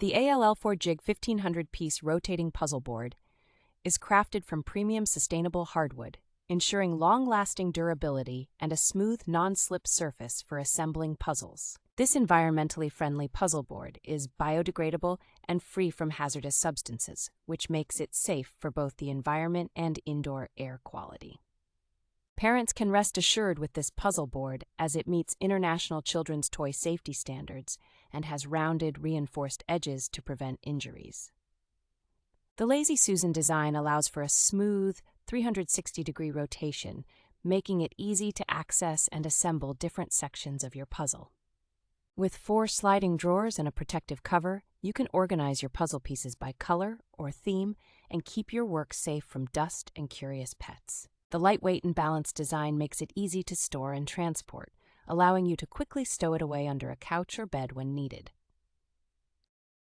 The ALL4JIG 1500-piece rotating puzzle board is crafted from premium sustainable hardwood, ensuring long-lasting durability and a smooth, non-slip surface for assembling puzzles. This environmentally friendly puzzle board is biodegradable and free from hazardous substances, which makes it safe for both the environment and indoor air quality. Parents can rest assured with this puzzle board as it meets international children's toy safety standards and has rounded, reinforced edges to prevent injuries. The Lazy Susan design allows for a smooth, 360-degree rotation, making it easy to access and assemble different sections of your puzzle. With 4 sliding drawers and a protective cover, you can organize your puzzle pieces by color or theme and keep your work safe from dust and curious pets. The lightweight and balanced design makes it easy to store and transport, allowing you to quickly stow it away under a couch or bed when needed.